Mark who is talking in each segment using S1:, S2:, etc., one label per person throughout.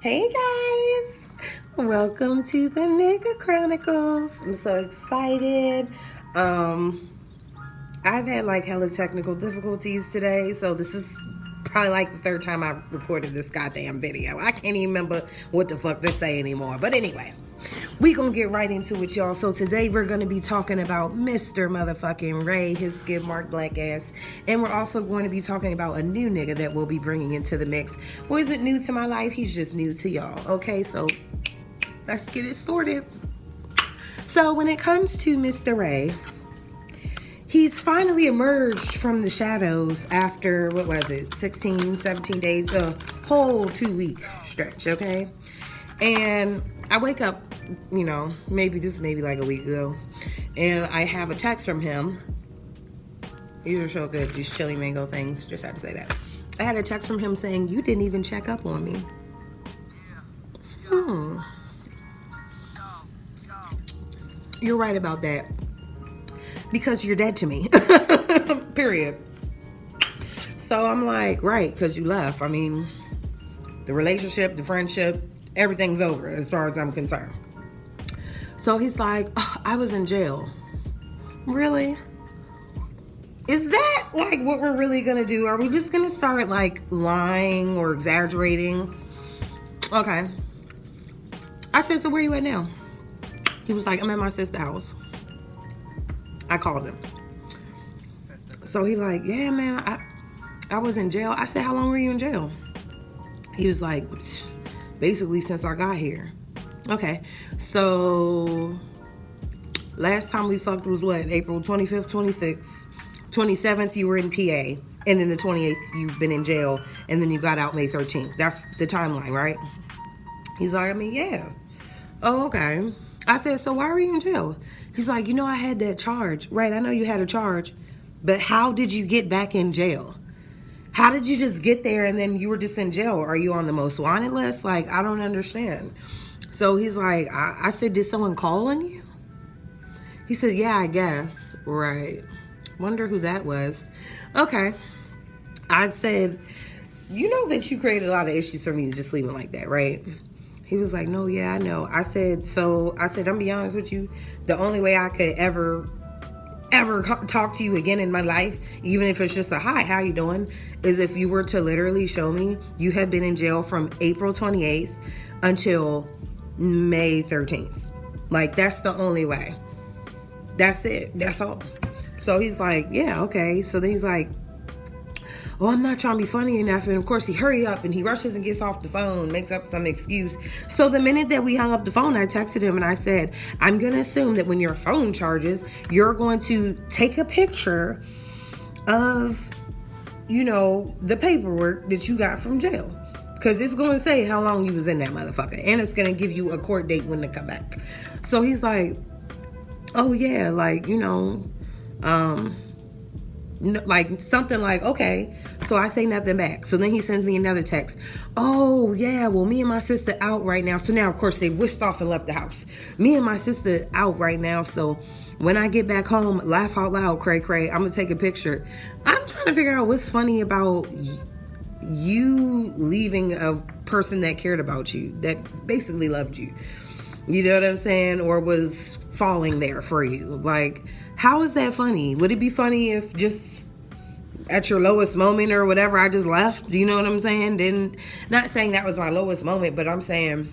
S1: Hey guys, welcome to the Nigga Chronicles. I'm so excited. I've had like hella technical difficulties today, so this is probably like the third time I've recorded this goddamn video. I can't even remember what the fuck to say anymore. But anyway, we gonna get right into it, y'all. So today we're gonna be talking about Mr. motherfucking Ray, his skid mark black ass, and we're also going to be talking about a new nigga that we'll be bringing into the mix. Who isn't new to my life? He's just new to y'all. Okay, so let's get it started. So when it comes to Mr. Ray, he's finally emerged from the shadows after, 16, 17 days, a whole 2-week stretch, okay? And I wake up, maybe like a week ago, and I have a text from him. These are so good, these chili mango things, just had to say that. I had a text from him saying, "You didn't even check up on me." You're right about that. Because you're dead to me. Period. So I'm like, right, because you left. I mean, the relationship, the friendship, everything's over as far as I'm concerned. So he's like, "Oh, I was in jail." Really? Is that like what we're really gonna do? Are we just gonna start like lying or exaggerating? Okay. I said, "So where you at now?" He was like, "I'm at my sister's house." I called him. So he like, "Yeah, man, I was in jail." I said, "How long were you in jail?" He was like, "Basically since I got here." Okay, so last time we fucked was what? April 25th, 26th, 27th you were in PA, and then the 28th you've been in jail, and then you got out May 13th. That's the timeline, right? He's like, "I mean, yeah." "Oh, okay." I said, "So why were you in jail?" He's like, "I had that charge." Right, I know you had a charge, but how did you get back in jail? How did you just get there and then you were just in jail? Are you on the most wanted list? Like, I don't understand. So he's like, I said, "Did someone call on you?" He said, "Yeah, I guess." Right. Wonder who that was. Okay. I said, "You know that you created a lot of issues for me to just leave him like that, right?" He was like, "No, yeah, I know." I said, I'm gonna be honest with you. The only way I could ever talk to you again in my life, even if it's just a hi, how you doing, is if you were to literally show me you have been in jail from April 28th until May 13th. Like, that's the only way. That's it. That's all. So he's like, "Yeah, okay." So then he's like, "Oh, I'm not trying to be funny enough." And of course he hurry up and he rushes and gets off the phone, makes up some excuse. So the minute that we hung up the phone, I texted him and I said, "I'm going to assume that when your phone charges, you're going to take a picture of, the paperwork that you got from jail. Because it's going to say how long you was in that motherfucker. And it's going to give you a court date when to come back." So he's like, "Oh yeah, like, like something like, okay." So I say nothing back. So then he sends me another text. "Oh yeah, well, me and my sister out right now." So now of course they whisked off and left the house. "Me and my sister out right now, so when I get back home, laugh out loud, cray cray, I'm gonna take a picture." I'm trying to figure out what's funny about you leaving a person that cared about you, that basically loved you. You know what I'm saying? Or was falling there for you. Like, how is that funny? Would it be funny if just at your lowest moment or whatever, I just left? Do you know what I'm saying? Then, not saying that was my lowest moment, but I'm saying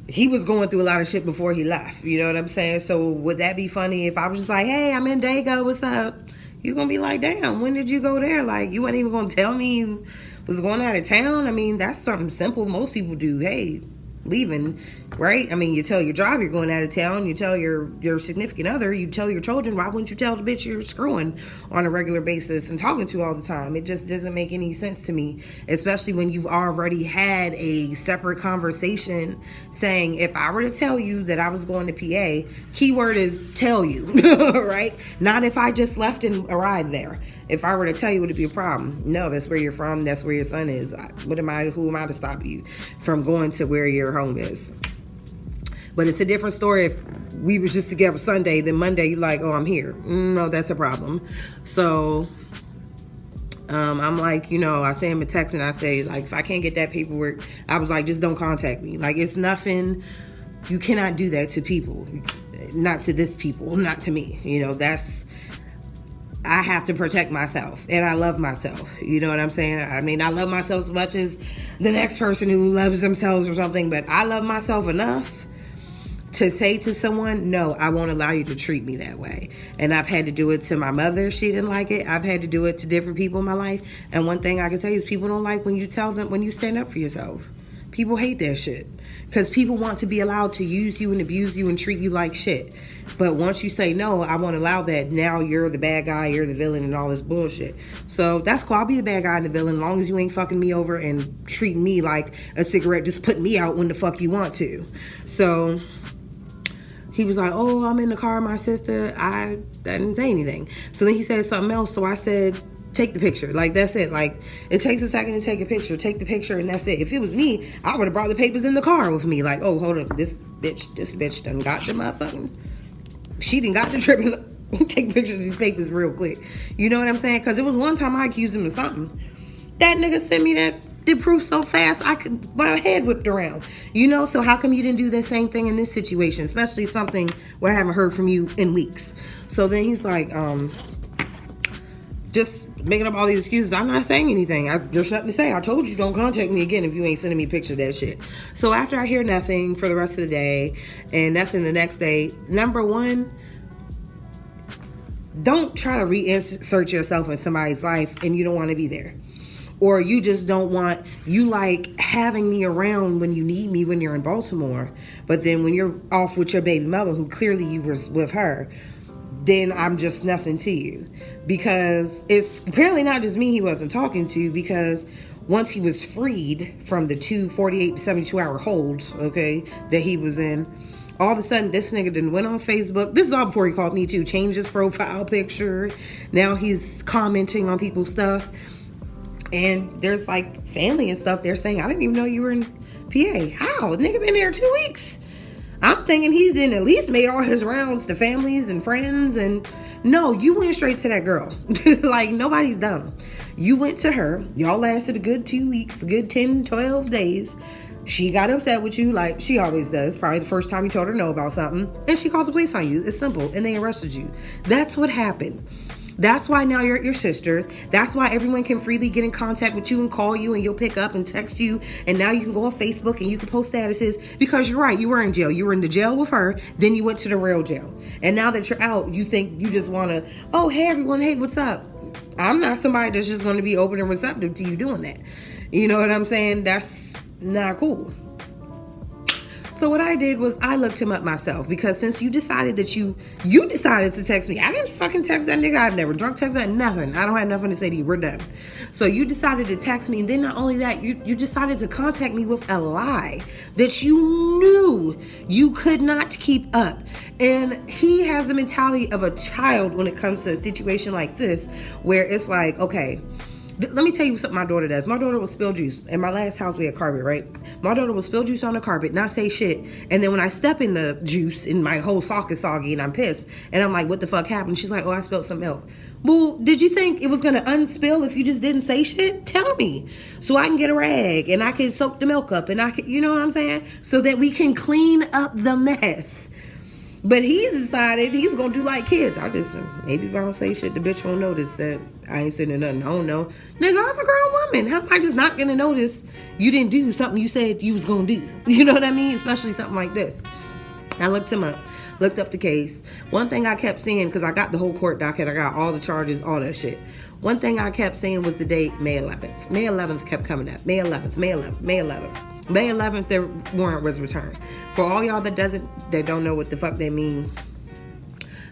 S1: he was going through a lot of shit before he left. You know what I'm saying? So would that be funny if I was just like, "Hey, I'm in Dago, what's up?" You gonna be like, "Damn, when did you go there?" Like, you weren't even gonna tell me you was going out of town. I mean, that's something simple most people do. Hey, leaving, right? I mean, you tell your job you're going out of town, you tell your significant other, you tell your children. Why wouldn't you tell the bitch you're screwing on a regular basis and talking to all the time? It just doesn't make any sense to me, especially when you've already had a separate conversation saying, if I were to tell you that I was going to PA, keyword is tell you, right? Not if I just left and arrived there. If I were to tell you, would it be a problem? No, that's where you're from. That's where your son is. Who am I to stop you from going to where your home is? But it's a different story if we was just together Sunday, then Monday you're like, "Oh, I'm here." No, that's a problem. So I'm like, I send him a text and I say, like, if I can't get that paperwork, I was like, just don't contact me. Like, it's nothing. You cannot do that to people. Not to this people, not to me. I have to protect myself, and I love myself. You know what I'm saying? I mean, I love myself as much as the next person who loves themselves or something, but I love myself enough to say to someone, no, I won't allow you to treat me that way. And I've had to do it to my mother. She didn't like it. I've had to do it to different people in my life. And one thing I can tell you is people don't like when you tell them, when you stand up for yourself. People hate that shit because people want to be allowed to use you and abuse you and treat you like shit. But once you say, no, I won't allow that, now you're the bad guy, you're the villain and all this bullshit. So that's cool. I'll be the bad guy and the villain as long as you ain't fucking me over and treating me like a cigarette, just put me out when the fuck you want to. So he was like, oh, I'm in the car with my sister. I didn't say anything. So then he said something else. So I said, take the picture. Like, that's it. Like, it takes a second to take a picture. Take the picture and that's it. If it was me, I would have brought the papers in the car with me. Like, oh, hold on. This bitch done got the motherfucking, she done got the trip. Take pictures of these papers real quick. You know what I'm saying? Because it was one time I accused him of something. That nigga sent me the proof so fast my head whipped around. So how come you didn't do the same thing in this situation? Especially something where I haven't heard from you in weeks. So then he's like, just making up all these excuses. I'm not saying anything. There's nothing to say. I told you don't contact me again if you ain't sending me pictures of that shit. So after I hear nothing for the rest of the day and nothing the next day, number one, don't try to reinsert yourself in somebody's life and you don't want to be there. Or you just don't want, you like having me around when you need me when you're in Baltimore. But then when you're off with your baby mother, who clearly you was with her, then I'm just nothing to you. Because it's apparently not just me he wasn't talking to, because once he was freed from the 48 to 72 hour holds, okay, that he was in, all of a sudden this nigga done went on Facebook. This is all before he called me too. Changed his profile picture. Now he's commenting on people's stuff. And there's like family and stuff. They're saying, I didn't even know you were in PA. How? The nigga been there 2 weeks. I'm thinking he didn't at least made all his rounds to families and friends. And no, you went straight to that girl. Like, nobody's dumb. You went to her. Y'all lasted a good 2 weeks, a good 10, 12 days. She got upset with you like she always does. Probably the first time you told her no about something. And she called the police on you. It's simple. And they arrested you. That's what happened. That's why now you're at your sister's. That's why everyone can freely get in contact with you and call you, and you'll pick up and text you. And now you can go on Facebook and you can post statuses, because you're right. You were in jail. You were in the jail with her. Then you went to the real jail. And now that you're out, you think you just want to, oh, hey, everyone. Hey, what's up? I'm not somebody that's just going to be open and receptive to you doing that. You know what I'm saying? That's not cool. So what I did was I looked him up myself, because since you decided that you decided to text me, I didn't fucking text that nigga. I've never drunk text that, nothing. I don't have nothing to say to you. We're done. So you decided to text me, and then not only that, you decided to contact me with a lie that you knew you could not keep up. And he has the mentality of a child when it comes to a situation like this, where it's like, okay, let me tell you something my daughter does. My daughter will spill juice. In my last house, we had carpet, right? My daughter will spill juice on the carpet, not say shit. And then when I step in the juice, and my whole sock is soggy and I'm pissed, and I'm like, what the fuck happened? She's like, oh, I spilled some milk. Well, did you think it was going to unspill if you just didn't say shit? Tell me. So I can get a rag and I can soak the milk up and I can, you know what I'm saying? So that we can clean up the mess. But he's decided he's going to do like kids. Maybe if I don't say shit, the bitch won't notice that I ain't saying nothing. I don't know. Nigga, I'm a grown woman. How am I just not going to notice you didn't do something you said you was going to do? You know what I mean? Especially something like this. I looked him up, looked up the case. One thing I kept seeing, because I got the whole court docket, I got all the charges, all that shit. One thing I kept seeing was the date, May 11th. May 11th kept coming up. May 11th, May 11th, May 11th. May 11th, the warrant was returned. For all y'all that don't know what the fuck they mean,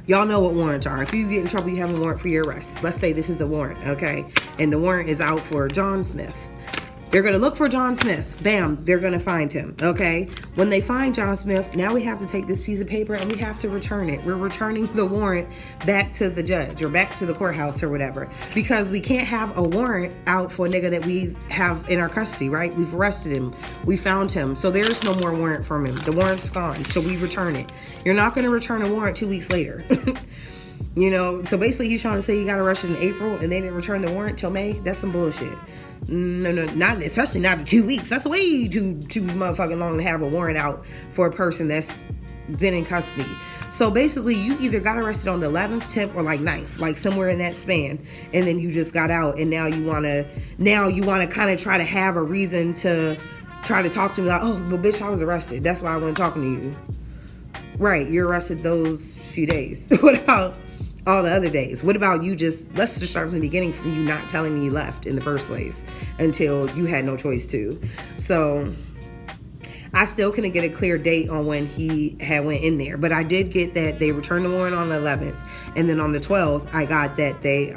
S1: y'all know what warrants are. If you get in trouble, you have a warrant for your arrest. Let's say this is a warrant, okay? And the warrant is out for John Smith. They're going to look for John Smith. Bam, they're going to find him, okay? When they find John Smith, now we have to take this piece of paper and we have to return it. We're returning the warrant back to the judge or back to the courthouse or whatever, because we can't have a warrant out for a nigga that we have in our custody, right? We've arrested him. We found him. So there's no more warrant from him. The warrant's gone, so we return it. You're not going to return a warrant 2 weeks later. You know, so basically he's trying to say he got arrested in April and they didn't return the warrant till May. That's some bullshit. No, not especially not in 2 weeks. That's way too motherfucking long to have a warrant out for a person that's been in custody. So basically, you either got arrested on the 11th, 10th, or like 9th, like somewhere in that span, and then you just got out, and now you wanna kind of try to have a reason to try to talk to me like, oh, well, bitch, I was arrested. That's why I wasn't talking to you. Right, you're arrested those few days. What about all the other days? What about you let's just start from the beginning, from you not telling me you left in the first place until you had no choice to. So I still couldn't get a clear date on when he had went in there, but I did get that they returned the warrant on the 11th, and then on the 12th I got that they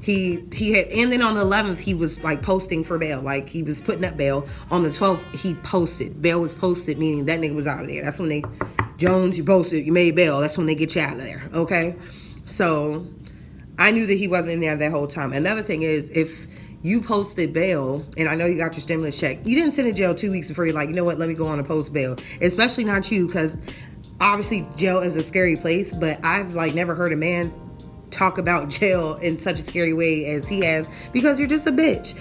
S1: he had, and then on the 11th he was like posting for bail, like he was putting up bail. On the 12th he posted, bail was posted, meaning that nigga was out of there. That's when Jones, you posted, you made bail, that's when they get you out of there. Okay, so I knew that he wasn't in there that whole time. Another thing is, if you posted bail, and I know you got your stimulus check, you didn't sit in jail 2 weeks before you're like, you know what, let me go on a post bail. Especially not you, because obviously jail is a scary place, but I've like never heard a man talk about jail in such a scary way as he has, because you're just a bitch.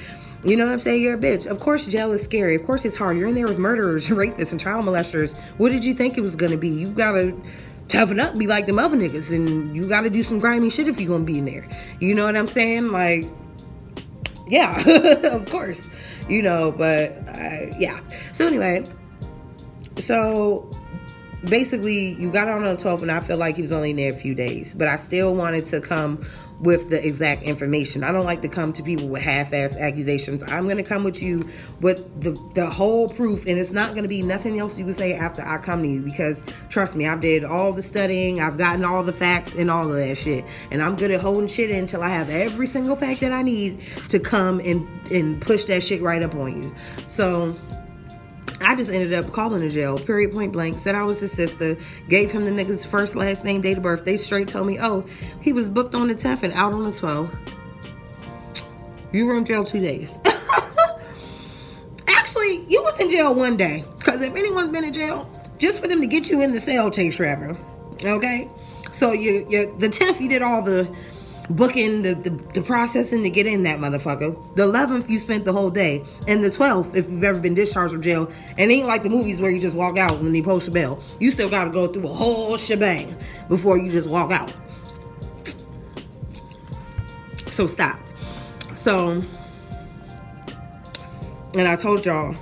S1: You know what I'm saying? You're a bitch. Of course jail is scary. Of course it's hard. You're in there with murderers, rapists, and child molesters. What did you think it was going to be? You gotta toughen up and be like them other niggas, and you gotta do some grimy shit if you're gonna be in there. You know what I'm saying? Like, yeah, of course. You know, but yeah. So anyway, so basically you got on the 12th, and I feel like he was only in there a few days, but I still wanted to come with the exact information. I don't like to come to people with half-ass accusations. I'm going to come with you with the whole proof, and it's not going to be nothing else you can say after I come to you, because trust me, I've did all the studying, I've gotten all the facts and all of that shit, and I'm good at holding shit in until I have every single fact that I need to come and push that shit right up on you. So I just ended up calling the jail, period, point blank, said I was his sister, gave him the nigga's first, last name, date of birth. They straight told me, oh, he was booked on the 10th and out on the 12th. You were in jail 2 days. Actually, you was in jail 1 day, because if anyone's been in jail, just for them to get you in the cell takes forever, okay? So the 10th, you did all the booking, the processing to get in that motherfucker. The 11th, you spent the whole day. And the 12th, if you've ever been discharged from jail, and it ain't like the movies where you just walk out when they post a bail. You still got to go through a whole shebang before you just walk out. So stop. So, and I told y'all,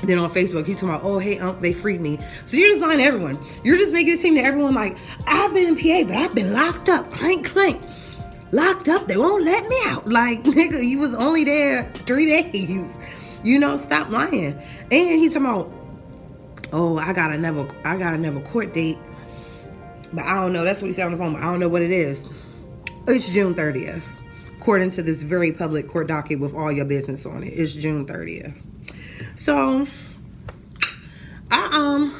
S1: then on Facebook, he talking about, oh, hey, they freed me. So you're just lying to everyone. You're just making it seem to everyone like, I've been in PA, but I've been locked up. Clank, clank. Locked up. They won't let me out. Like, nigga, you was only there 3 days. You know, stop lying. And he's talking about, oh, I got another court date. But I don't know. That's what he said on the phone. But I don't know what it is. It's June 30th. According to this very public court docket with all your business on it. It's June 30th. So, I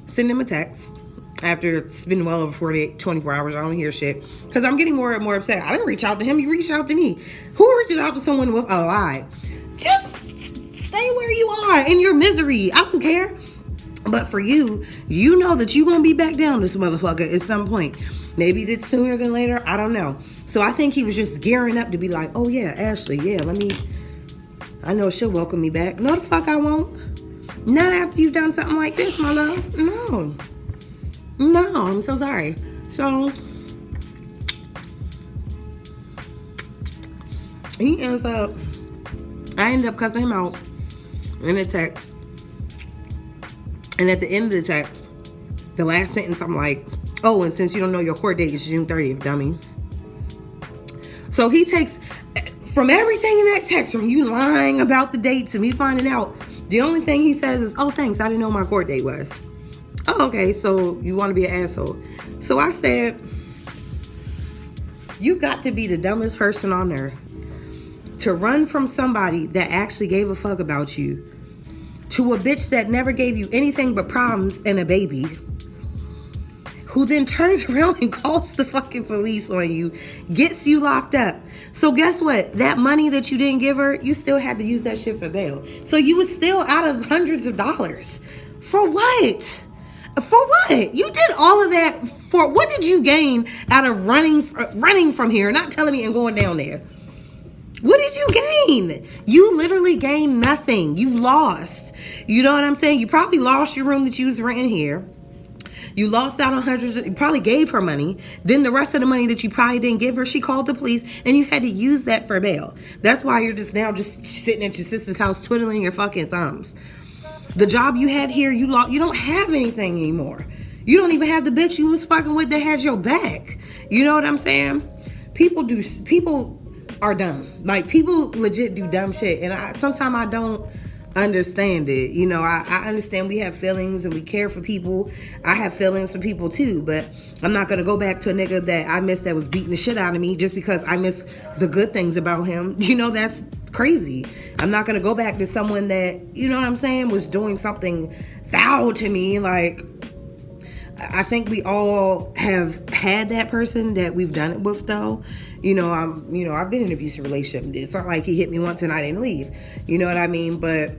S1: send him a text after it's been well over 24 hours. I don't hear shit, because I'm getting more and more upset. I didn't reach out to him. You reached out to me. Who reaches out to someone with a lie? Just stay where you are in your misery. I don't care. But for you, you know that you're going to be back down this motherfucker at some point. Maybe it's sooner than later. I don't know. So I think he was just gearing up to be like, oh yeah, Ashley, yeah, I know she'll welcome me back. No, the fuck I won't. Not after you've done something like this, my love. No, I'm so sorry. So he ends up, I ended up cussing him out in a text. And at the end of the text, the last sentence, I'm like, oh, and since you don't know your court date, it's June 30th, dummy. So he takes, from everything in that text, from you lying about the dates and me finding out, the only thing he says is, oh, thanks, I didn't know my court date was. Oh, okay, so you want to be an asshole. So I said, you got to be the dumbest person on earth to run from somebody that actually gave a fuck about you to a bitch that never gave you anything but problems and a baby, who then turns around and calls the fucking police on you, gets you locked up. So guess what? That money that you didn't give her, you still had to use that shit for bail. So you was still out of hundreds of dollars. For what? For what? You did all of that for what did you gain out of running from here, not telling me and going down there? What did you gain? You literally gained nothing. You lost. You know what I'm saying? You probably lost your room that you was renting here. You lost out on hundreds. You probably gave her money. Then the rest of the money that you probably didn't give her, she called the police, and you had to use that for bail. That's why you're just now just sitting at your sister's house twiddling your fucking thumbs. The job you had here, you lost. You don't have anything anymore. You don't even have the bitch you was fucking with that had your back. You know what I'm saying? People are dumb. Like, people legit do dumb shit, and sometimes I don't understand it. You know, I understand we have feelings and we care for people. I have feelings for people too, but I'm not gonna go back to a nigga that I miss that was beating the shit out of me just because I miss the good things about him. You know, that's crazy. I'm not gonna go back to someone that, you know what I'm saying, was doing something foul to me. Like, I think we all have had that person that we've done it with, though. I've been in an abusive relationship. It's not like he hit me once and I didn't leave. You know what I mean? But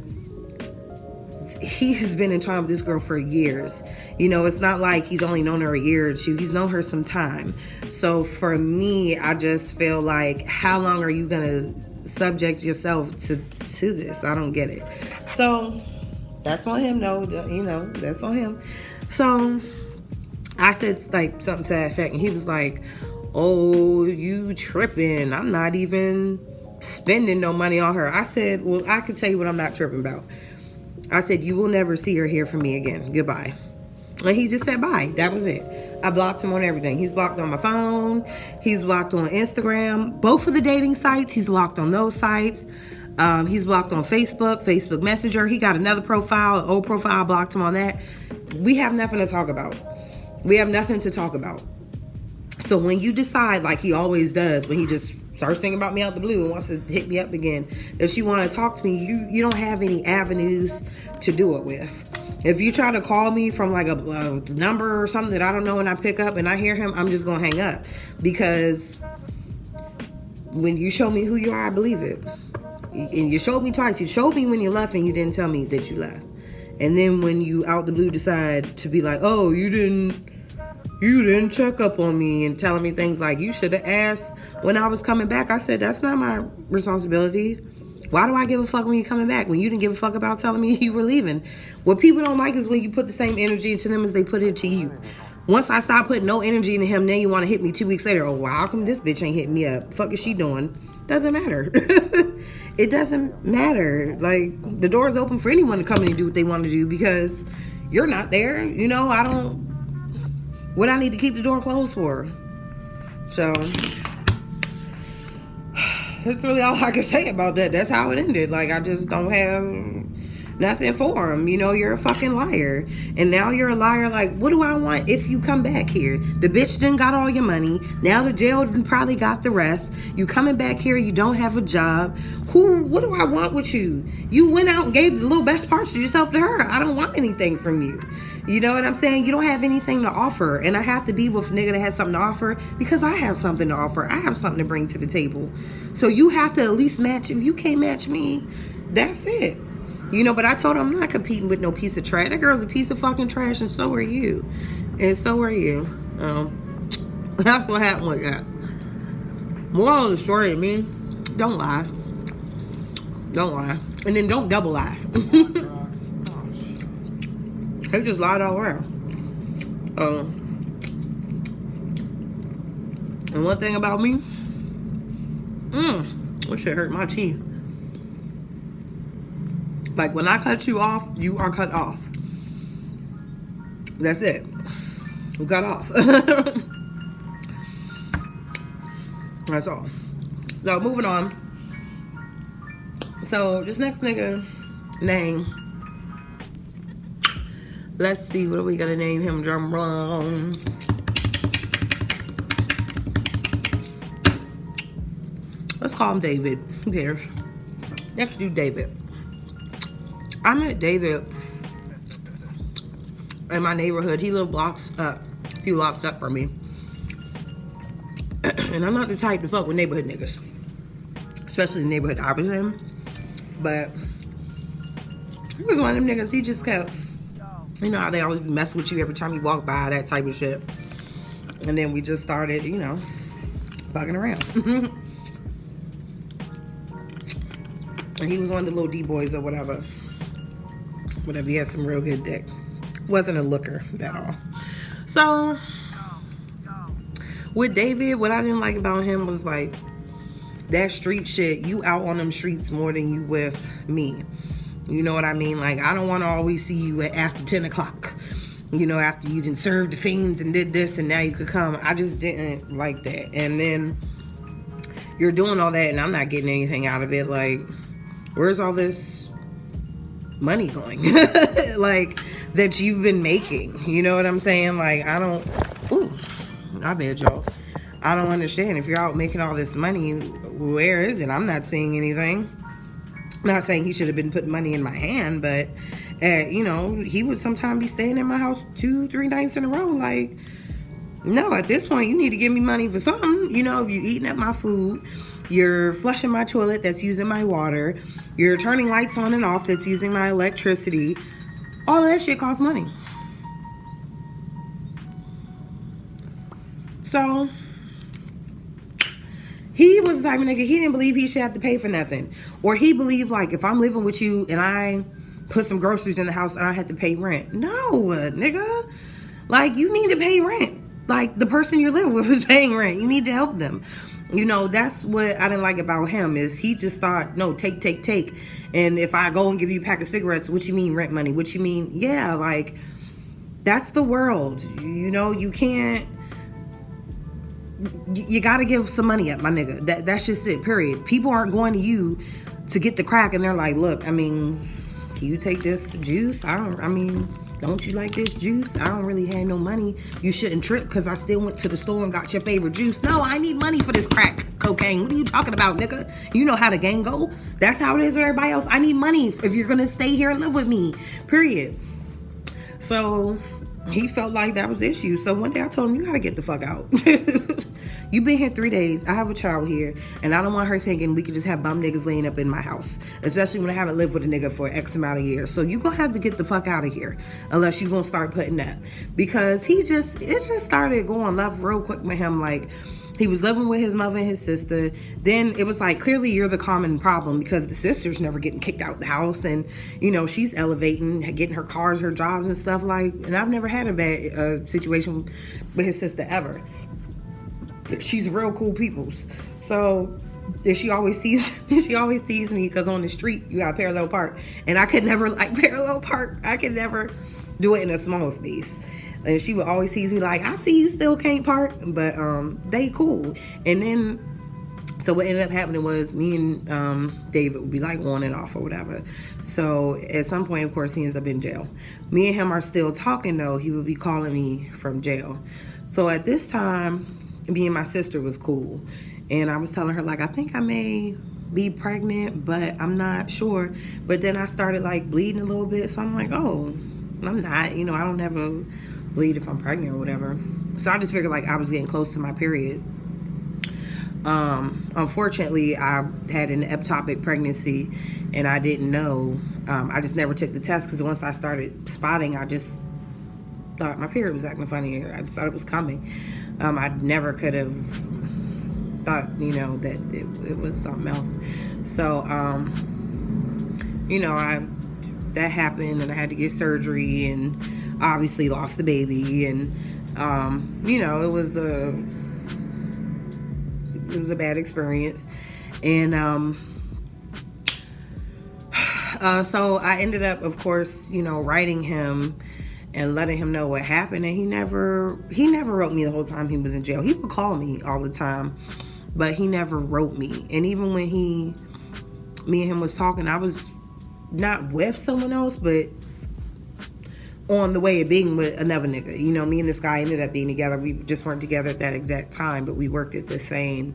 S1: he has been in time with this girl for years. You know, it's not like he's only known her a year or two. He's known her some time. So for me, I just feel like, how long are you gonna subject yourself to this? I don't get it. So that's on him, though. You know, that's on him. So I said like something to that effect, and he was like, "Oh, you tripping? I'm not even spending no money on her." I said, "Well, I can tell you what I'm not tripping about." I said, "You will never see or hear from me again. Goodbye." And he just said bye. That was it. I blocked him on everything. He's blocked on my phone. He's blocked on Instagram. Both of the dating sites, he's blocked on those sites. He's blocked on Facebook Messenger. He got another profile, an old profile, blocked him on that. We have nothing to talk about. So when you decide, like he always does, when he just starts thinking about me out the blue and wants to hit me up again, that you want to talk to me, you don't have any avenues to do it with. If you try to call me from like a number or something that I don't know and I pick up and I hear him, I'm just going to hang up. Because when you show me who you are, I believe it. And you showed me twice. You showed me when you left and you didn't tell me that you left. And then when you out the blue decide to be like, "Oh, you didn't check up on me," and telling me things like, "You should have asked when I was coming back." I said, "That's not my responsibility. Why do I give a fuck when you're coming back when you didn't give a fuck about telling me you were leaving?" What people don't like is when you put the same energy into them as they put into you. Once I stop putting no energy into him, then you want to hit me 2 weeks later. "Oh, wow, how come this bitch ain't hitting me up? Fuck is she doing?" Doesn't matter. It doesn't matter. Like, the door is open for anyone to come in and do what they want to do because you're not there. You know, what I need to keep the door closed for? So that's really all I can say about that. That's how it ended. Like, I just don't have nothing for him. You know, you're a fucking liar. And now you're a liar. Like, what do I want if you come back here? The bitch done got all your money. Now the jail done probably got the rest. You coming back here, you don't have a job. What do I want with you? You went out and gave the little best parts of yourself to her. I don't want anything from you. You know what I'm saying? You don't have anything to offer. And I have to be with a nigga that has something to offer because I have something to offer. I have something to bring to the table. So you have to at least match. If you can't match me, that's it. You know, but I told him I'm not competing with no piece of trash. That girl's a piece of fucking trash, and so are you. And so are you. That's what happened with that. Moral of the story to me, don't lie. Don't lie. And then don't double lie. They just lied all around. And one thing about me, this shit hurt my teeth. Like, when I cut you off, you are cut off. That's it. You cut off. That's all. So, moving on. So, this next nigga name. Let's see, what are we gonna name him? Drum roll. Let's call him David. Who cares? Next dude, David. I met David in my neighborhood. He lived a few blocks up from me. And I'm not the type to fuck with neighborhood niggas, especially the neighborhood I was in. But he was one of them niggas. He just kept You know how they always mess with you every time you walk by, that type of shit. And then we just started, you know, fucking around. And he was one of the little D boys or whatever. Whatever, he had some real good dick. Wasn't a looker at all. So, with David, what I didn't like about him was like, that street shit, you out on them streets more than you with me. You know what I mean? Like, I don't want to always see you after 10 o'clock. You know, after you didn't serve the fiends and did this and now you could come. I just didn't like that. And then you're doing all that and I'm not getting anything out of it. Like, where's all this money going? Like, that you've been making. You know what I'm saying? Like, I don't... Ooh, I bet y'all. I don't understand. If you're out making all this money, where is it? I'm not seeing anything. Not saying he should have been putting money in my hand, but, you know, he would sometimes be staying in my house 2-3 nights in a row. Like, no, at this point, you need to give me money for something. You know, if you're eating up my food, you're flushing my toilet that's using my water, you're turning lights on and off that's using my electricity, all of that shit costs money. So... he was the type of nigga, he didn't believe he should have to pay for nothing. Or he believed, like, if I'm living with you and I put some groceries in the house and I had to pay rent. No, nigga. Like, you need to pay rent. Like, the person you're living with is paying rent. You need to help them. You know, that's what I didn't like about him, is he just thought, no, take. And if I go and give you a pack of cigarettes, what you mean rent money? What you mean? Yeah, like, that's the world. You know, you can't... You gotta give some money up, my nigga. That's just it, period. People aren't going to you to get the crack and they're like, look, I mean, can you take this juice? Don't you like this juice? I don't really have no money. You shouldn't trip because I still went to the store and got your favorite juice. No, I need money for this crack cocaine. What are you talking about, nigga? You know how the game go. That's how it is with everybody else. I need money if you're gonna stay here and live with me, period. So he felt like that was the issue. So one day I told him, you gotta get the fuck out. You've been here 3 days. I have a child here, and I don't want her thinking we can just have bum niggas laying up in my house, especially when I haven't lived with a nigga for X amount of years. So you gonna have to get the fuck out of here, unless you gonna start putting up. Because it just started going left real quick with him. Like, he was living with his mother and his sister. Then it was like, clearly you're the common problem, because the sister's never getting kicked out the house, and you know, she's elevating, getting her cars, her jobs and stuff. Like, and I've never had a bad situation with his sister ever. She's real cool peoples. So she always sees me because on the street you got parallel park, and I could never like parallel park. I could never do it in a small space. And she would always tease me like, I see you still can't park, but they cool. And then so what ended up happening was me and David would be like on and off or whatever. So at some point, of course, he ends up in jail. Me and him are still talking though. He would be calling me from jail. So at this time, me and my sister was cool, and I was telling her like, I think I may be pregnant, but I'm not sure. But then I started like bleeding a little bit, so I'm like, oh, I'm not, you know, I don't ever bleed if I'm pregnant or whatever. So I just figured like I was getting close to my period. Unfortunately, I had an ectopic pregnancy and I didn't know. I just never took the test, because once I started spotting, I just thought my period was acting funny. I just thought it was coming. I never could have thought, you know, that it was something else. So, you know, that happened, and I had to get surgery, and obviously lost the baby, and you know, it was a bad experience, and so I ended up, of course, you know, writing him and letting him know what happened. And he never wrote me the whole time he was in jail. He would call me all the time, but he never wrote me. And even when me and him was talking, I was not with someone else, but on the way of being with another nigga. You know, me and this guy ended up being together. We just weren't together at that exact time, but we worked at the same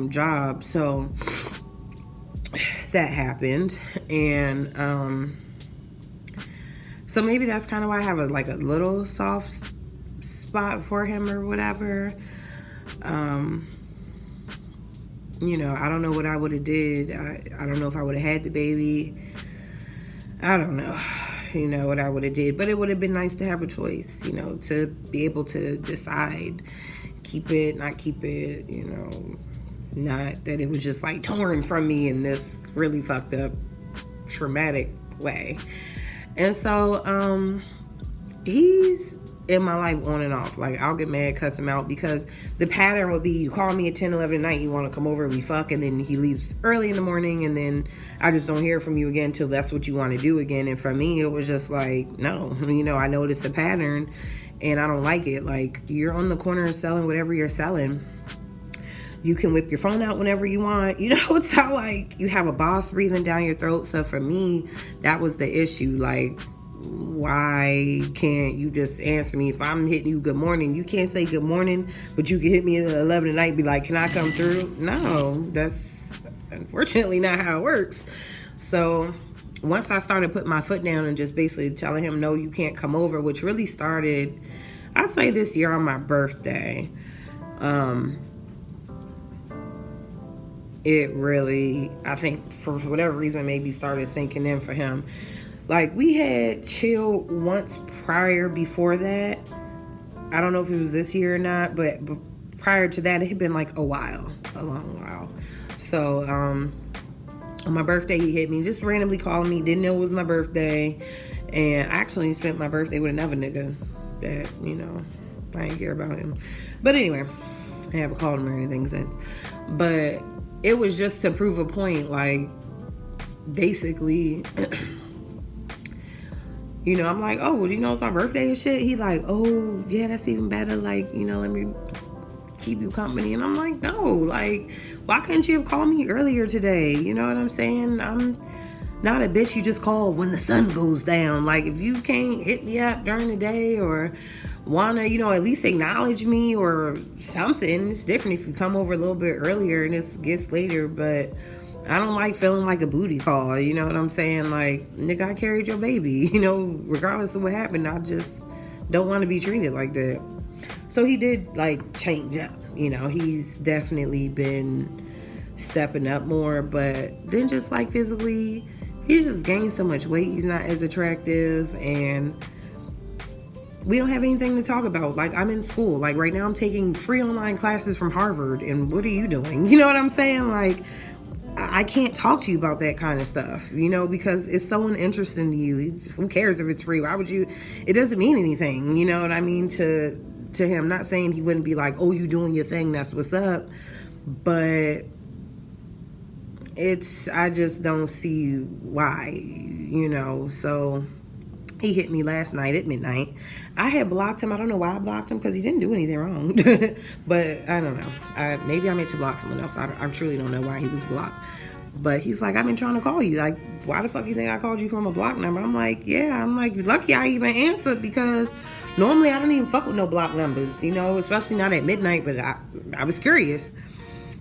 S1: job. So that happened. And so maybe that's kind of why I have a little soft spot for him or whatever. You know, I don't know what I would have did. I don't know if I would have had the baby. I don't know. you know, what I would have did. But it would have been nice to have a choice, you know, to be able to decide, keep it, not keep it, you know, not that it was just like torn from me in this really fucked up, traumatic way. And so, he's in my life on and off. Like, I'll get mad, cuss him out, because the pattern would be, you call me at 10, 11 at night, you want to come over, we fuck, and then he leaves early in the morning, and then I just don't hear from you again till that's what you want to do again. And for me, it was just like, no, you know, I noticed a pattern, and I don't like it. Like, you're on the corner selling whatever you're selling. You can whip your phone out whenever you want. You know, it's not like you have a boss breathing down your throat. So for me, that was the issue. Like, why can't you just answer me? If I'm hitting you good morning, you can't say good morning, but you can hit me at 11 at night and be like, can I come through? No, that's unfortunately not how it works. So once I started putting my foot down and just basically telling him, no, you can't come over, which really started, I'd say this year on my birthday. It really, I think for whatever reason, maybe started sinking in for him. Like, we had chilled once prior before that. I don't know if it was this year or not, but prior to that, it had been like a while, a long while. So, on my birthday, he hit me, just randomly called me, didn't know it was my birthday. And I actually spent my birthday with another nigga that, you know, I didn't care about him. But anyway, I haven't called him or anything since. But it was just to prove a point, like, basically, you know, I'm like, oh, well, you know, it's my birthday and shit. He like, oh, yeah, that's even better. Like, you know, let me keep you company. And I'm like, no, like, why couldn't you have called me earlier today? You know what I'm saying? I'm not a bitch you just call when the sun goes down. Like, if you can't hit me up during the day or wanna, you know, at least acknowledge me or something. It's different if you come over a little bit earlier and it gets later, but I don't like feeling like a booty call, you know what I'm saying? Like, nigga, I carried your baby, you know, regardless of what happened, I just don't want to be treated like that. So he did, like, change up, you know, he's definitely been stepping up more, but then just, like, physically, he's just gained so much weight, he's not as attractive, and we don't have anything to talk about. Like, I'm in school. Like, right now I'm taking free online classes from Harvard, and what are you doing? You know what I'm saying? Like, I can't talk to you about that kind of stuff, you know, because it's so uninteresting to you. Who cares if it's free? Why would you? It doesn't mean anything, you know what I mean, to him. Not saying he wouldn't be like, oh, you doing your thing, that's what's up. But I just don't see why, you know. So he hit me last night at midnight. I had blocked him. I don't know why I blocked him, because he didn't do anything wrong. But I don't know. Maybe I meant to block someone else. I truly don't know why he was blocked. But he's like, I've been trying to call you. Like, why the fuck you think I called you from a block number? I'm like, yeah. I'm like, you're lucky I even answered, because normally I don't even fuck with no block numbers, you know, especially not at midnight. But I was curious.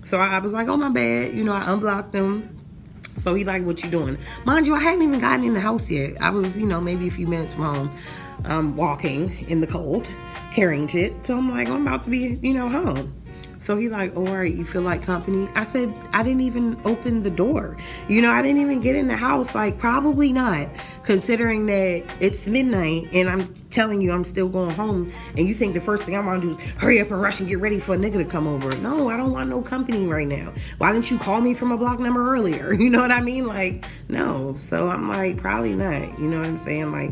S1: So I was like, oh, my bad. You know, I unblocked him. So he like, what you doing? Mind you, I hadn't even gotten in the house yet. I was, you know, maybe a few minutes from home, walking in the cold, carrying shit. So I'm like, I'm about to be, you know, home. So he like, oh, all right, you feel like company? I said, I didn't even open the door. You know, I didn't even get in the house. Like, probably not, considering that it's midnight and I'm telling you I'm still going home, and you think the first thing I'm gonna do is hurry up and rush and get ready for a nigga to come over. No, I don't want no company right now. Why didn't you call me from a block number earlier? You know what I mean? Like, no. So I'm like, probably not. You know what I'm saying? Like,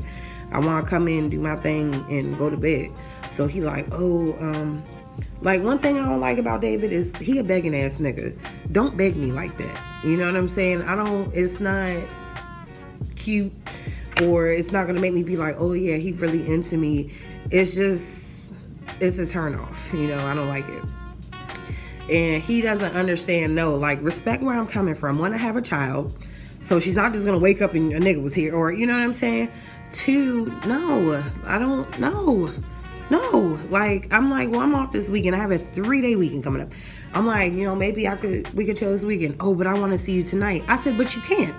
S1: I want to come in, do my thing, and go to bed. So he like, oh, like, one thing I don't like about David is he a begging ass nigga. Don't beg me like that. You know what I'm saying? It's not cute, or it's not going to make me be like, oh yeah, he really into me. It's a turn off. You know, I don't like it. And he doesn't understand, no, like, respect where I'm coming from. One, I have a child, so she's not just going to wake up and a nigga was here, or, you know what I'm saying? Two, no, I don't know. No, like, I'm like, well, I'm off this weekend. I have a 3-day weekend coming up. I'm like, you know, maybe we could chill this weekend. Oh, but I want to see you tonight. I said, but you can't.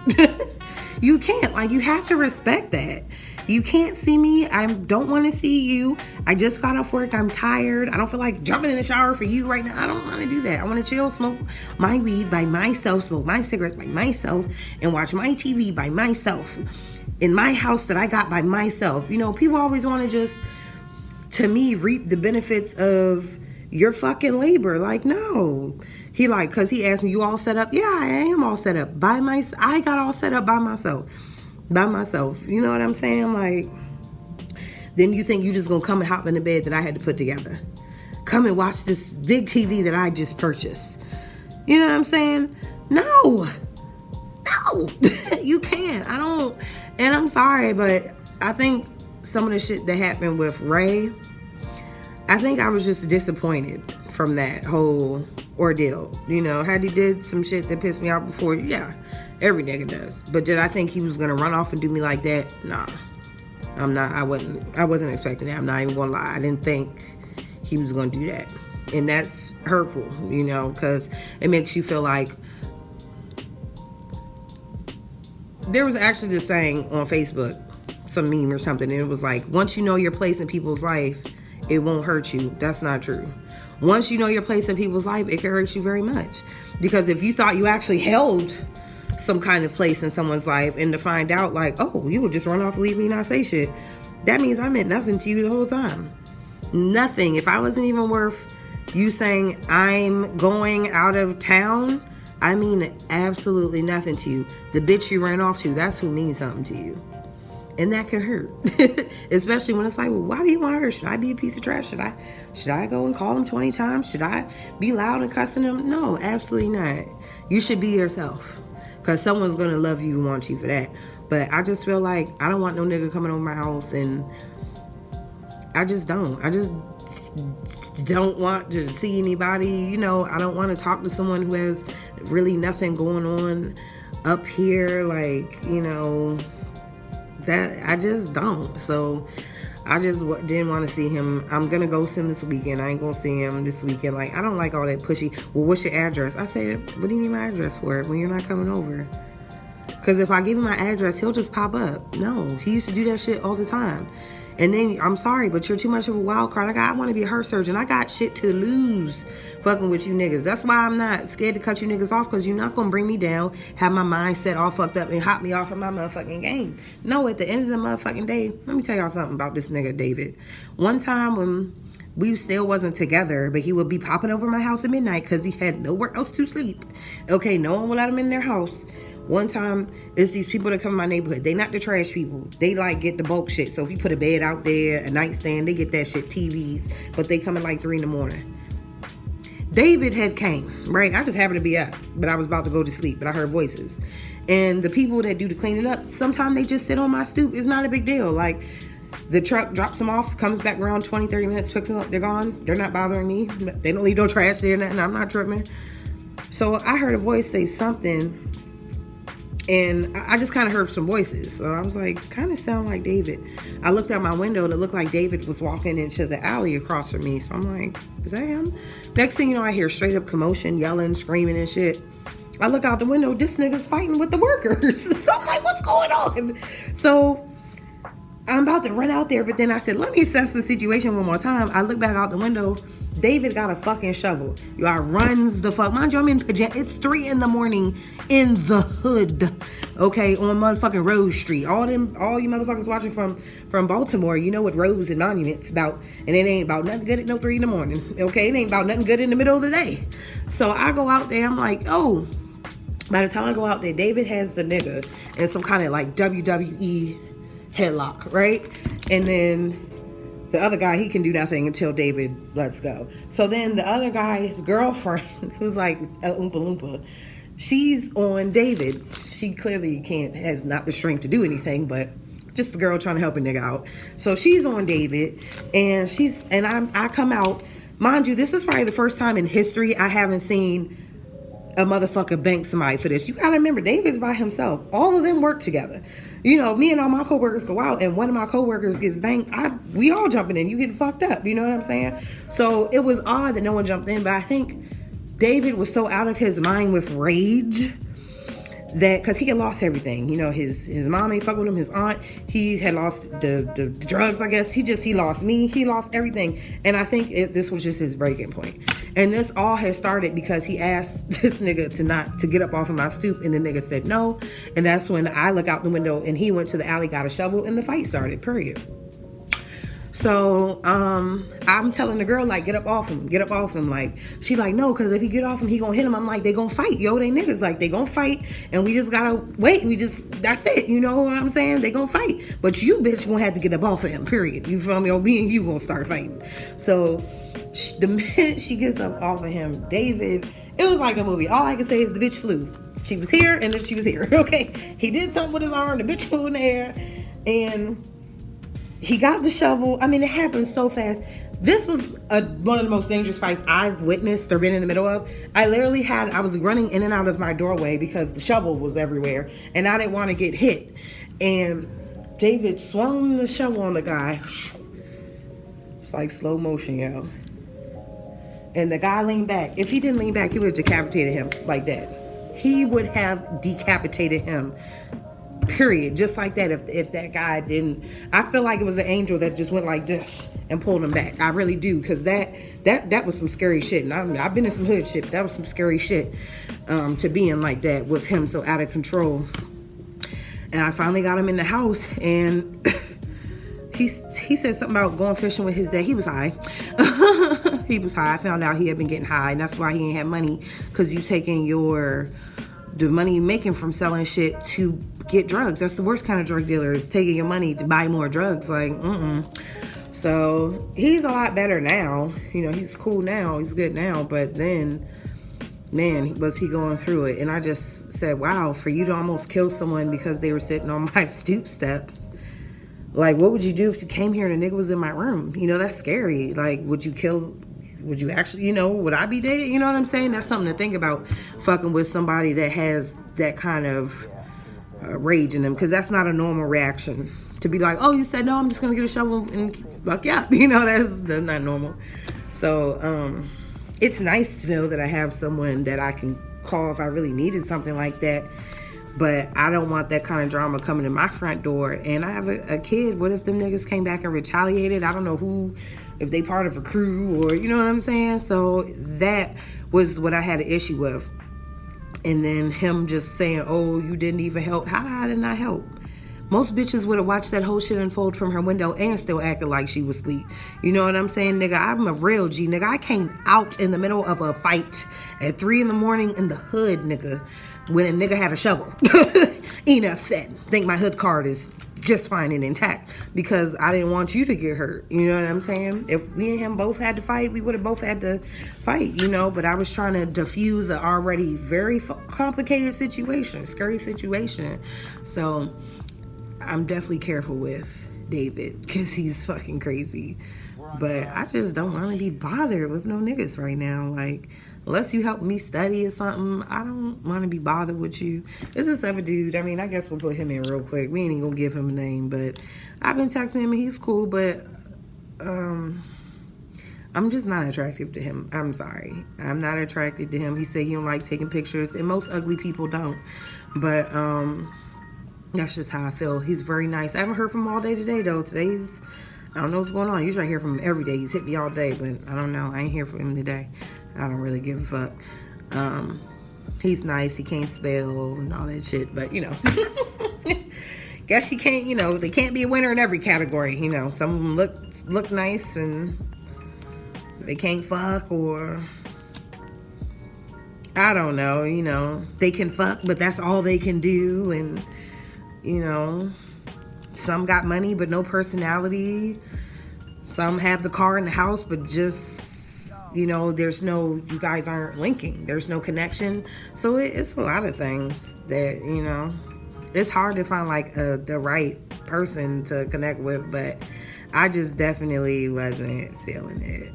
S1: You can't. Like, you have to respect that. You can't see me. I don't want to see you. I just got off work. I'm tired. I don't feel like jumping in the shower for you right now. I don't want to do that. I want to chill, smoke my weed by myself, smoke my cigarettes by myself, and watch my TV by myself. in my house that I got by myself. You know, people always want to just, to me, reap the benefits of your fucking labor. Like, no. He like, because he asked me, you all set up? Yeah, I am all set up by myself. I got all set up by myself. By myself. You know what I'm saying? Like, then you think you just gonna come and hop in the bed that I had to put together. Come and watch this big TV that I just purchased. You know what I'm saying? No. You can't. I don't. And I'm sorry, but I think some of the shit that happened with Ray, I think I was just disappointed from that whole ordeal. You know, had he did some shit that pissed me off before, yeah, every nigga does. But did I think he was gonna run off and do me like that? Nah. I'm not. I wasn't expecting that. I'm not even gonna lie. I didn't think he was gonna do that. And that's hurtful, you know, because it makes you feel like, there was actually this saying on Facebook, some meme or something, and it was like, once you know your place in people's life, it won't hurt you. That's not true. Once you know your place in people's life, it can hurt you very much. Because if you thought you actually held some kind of place in someone's life, and to find out like, oh, you would just run off, leave me, not say shit, that means I meant nothing to you the whole time. Nothing. If I wasn't even worth you saying I'm going out of town, I mean absolutely nothing to you. The bitch you ran off to, that's who means something to you. And that can hurt. Especially when it's like, well, why do you want her? Should I be a piece of trash? Should I go and call him 20 times? Should I be loud and cussing him? No, absolutely not. You should be yourself. Because someone's going to love you and want you for that. But I just feel like I don't want no nigga coming over my house, and I just don't. I just don't want to see anybody. You know, I don't want to talk to someone who has really nothing going on up here. Like, you know, that I just don't. So I just didn't want to see him. I'm going to ghost him this weekend. I ain't going to see him this weekend. Like, I don't like all that pushy, well, what's your address? I said, what do you need my address for when you're not coming over? Because if I give him my address, he'll just pop up. No, he used to do that shit all the time. And then, I'm sorry, but you're too much of a wild card. Like, I want to be a heart surgeon. I got shit to lose fucking with you niggas. That's why I'm not scared to cut you niggas off, because you're not going to bring me down, have my mindset all fucked up, and hop me off of my motherfucking game. No, at the end of the motherfucking day, let me tell y'all something about this nigga, David. One time when we still wasn't together, but he would be popping over my house at midnight because he had nowhere else to sleep. Okay, no one would let him in their house. One time, it's these people that come in my neighborhood. They not the trash people. They like get the bulk shit. So if you put a bed out there, a nightstand, they get that shit, TVs. But they come at like 3 a.m. David had came, right? I just happened to be up, but I was about to go to sleep, but I heard voices. And the people that do the cleaning up, sometimes they just sit on my stoop. It's not a big deal. Like, the truck drops them off, comes back around 20, 30 minutes, picks them up, they're gone. They're not bothering me. They don't leave no trash there, nothing. I'm not tripping. So I heard a voice say something, and I just kind of heard some voices. So I was like, kind of sound like David. I looked out my window and it looked like David was walking into the alley across from me. So I'm like, is that him? Next thing you know, I hear straight up commotion, yelling, screaming and shit. I look out the window, this nigga's fighting with the workers. So I'm like, what's going on? So I'm about to run out there, but then I said, let me assess the situation one more time. I look back out the window. David got a fucking shovel. Y'all runs the fuck. Mind you, I'm in pajamas. It's 3 a.m. in the hood. Okay, on motherfucking Rose Street. All you motherfuckers watching from Baltimore, you know what Rose and Monuments about. And it ain't about nothing good at no 3 a.m. Okay, it ain't about nothing good in the middle of the day. So I go out there, I'm like, oh. By the time I go out there, David has the nigga in some kind of like WWE headlock, right? And then the other guy, he can do nothing until David lets go. So then the other guy, his girlfriend, who's like a Oompa Loompa, she's on David. She clearly has not the strength to do anything, but just the girl trying to help a nigga out. So she's on David, and I come out. Mind you, this is probably the first time in history I haven't seen a motherfucker bank somebody for this. You gotta remember, David's by himself. All of them work together. You know, me and all my coworkers go out, and one of my coworkers gets banked. We all jumping in. You getting fucked up. You know what I'm saying? So it was odd that no one jumped in, but I think David was so out of his mind with rage that, because he had lost everything. You know, his mom ain't fuck with him. His aunt, he had lost the drugs, I guess. He lost me. He lost everything. And I think this was just his breaking point. And this all has started because he asked this nigga to get up off of my stoop, and the nigga said no. And that's when I look out the window and he went to the alley, got a shovel, and the fight started, period. So I'm telling the girl, like, get up off him. Like, she like, no, because if he get off him, he gonna hit him. I'm like, they gonna fight, yo. They niggas, like, they gonna fight, and we just gotta wait. That's it. You know what I'm saying? They gonna fight, but you bitch gonna have to get up off of him, period. You feel me? Or me and you gonna start fighting. So the minute she gets up off of him, David, it was like a movie. All I can say is the bitch flew. She was here, and then she was here. Okay, he did something with his arm. The bitch flew in the air, and he got the shovel. I mean, it happened so fast. This was one of the most dangerous fights I've witnessed or been in the middle of. I was running in and out of my doorway because the shovel was everywhere, and I didn't want to get hit. And David swung the shovel on the guy. It's like slow motion, yo. And the guy leaned back. If he didn't lean back, he would have decapitated him like that. He would have decapitated him. Period. Just like that. If that guy didn't, I feel like it was an angel that just went like this and pulled him back. I really do, because that was some scary shit. And I've been in some hood shit. That was some scary shit, to be in like that with him so out of control. And I finally got him in the house, and he said something about going fishing with his dad. He was high. He was high. I found out he had been getting high, and that's why he ain't had money, because you taking the money you're making from selling shit to get drugs. That's the worst kind of drug dealer, is taking your money to buy more drugs. Like, So he's a lot better now. You know, he's cool now. He's good now. But then, man, was he going through it. And I just said, wow, for you to almost kill someone because they were sitting on my stoop steps. Like, what would you do if you came here and a nigga was in my room? You know, that's scary. Like, would you actually, would I be dead? You know what I'm saying? That's something to think about, fucking with somebody that has that kind of rage in them, because that's not a normal reaction. To be like, oh, you said no, I'm just gonna get a shovel and fuck yeah. That's not normal. So it's nice to know that I have someone that I can call if I really needed something like that. But I don't want that kind of drama coming to my front door. And I have a kid. What if them niggas came back and retaliated? I don't know who, if they part of a crew, or you know what I'm saying? So that was what I had an issue with. And then him just saying, oh, you didn't even help. How did I not help? Most bitches would have watched that whole shit unfold from her window and still acted like she was asleep. You know what I'm saying, nigga? I'm a real G, nigga. I came out in the middle of a fight at 3 a.m. in the hood, nigga, when a nigga had a shovel. Enough said. Think my hood card is just fine and intact, because I didn't want you to get hurt. You know what I'm saying? If we and him both had to fight, we would have both had to fight, but I was trying to diffuse an already very complicated situation, scary situation. So I'm definitely careful with David, because he's fucking crazy. But I just don't want to be bothered with no niggas right now. Like, unless you help me study or something, I don't want to be bothered with you. This is other dude. I mean, I guess we'll put him in real quick. We ain't even gonna give him a name, but I've been texting him and he's cool, but I'm just not attracted to him. I'm sorry. I'm not attracted to him. He said he don't like taking pictures, and most ugly people don't. But that's just how I feel. He's very nice. I haven't heard from him all day today, though. I don't know what's going on. Usually I hear from him every day. He's hit me all day, but I don't know. I ain't hear from him today. I don't really give a fuck. He's nice. He can't spell and all that shit, but guess you can't, they can't be a winner in every category. Some of them look nice and they can't fuck, or I don't know, they can fuck, but that's all they can do. And some got money but no personality. Some have the car and the house, but just there's no, you guys aren't linking. There's no connection. So it's a lot of things that, it's hard to find like the right person to connect with, but I just definitely wasn't feeling it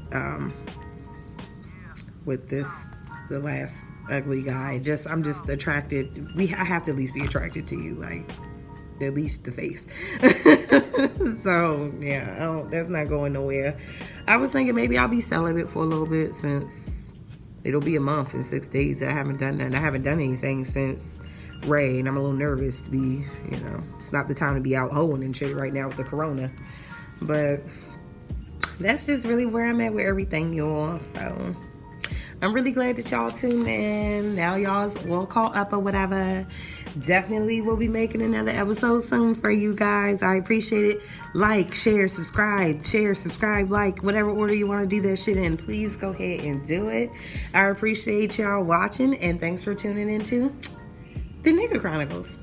S1: with the last ugly guy. I'm just attracted. I have to at least be attracted to you, like at least the face. So yeah, that's not going nowhere. I was thinking maybe I'll be celibate for a little bit, since it'll be a month and 6 days that I haven't done that. I haven't done anything since Ray, and I'm a little nervous to be, it's not the time to be out hoeing and shit right now with the corona. But that's just really where I'm at with everything, y'all. So I'm really glad that y'all tuned in. Now y'all's well caught up or whatever. Definitely will be making another episode soon for you guys. I appreciate it. Like, share, subscribe, like, whatever order you want to do that shit in. Please go ahead and do it. I appreciate y'all watching, and thanks for tuning into the Nigga Chronicles.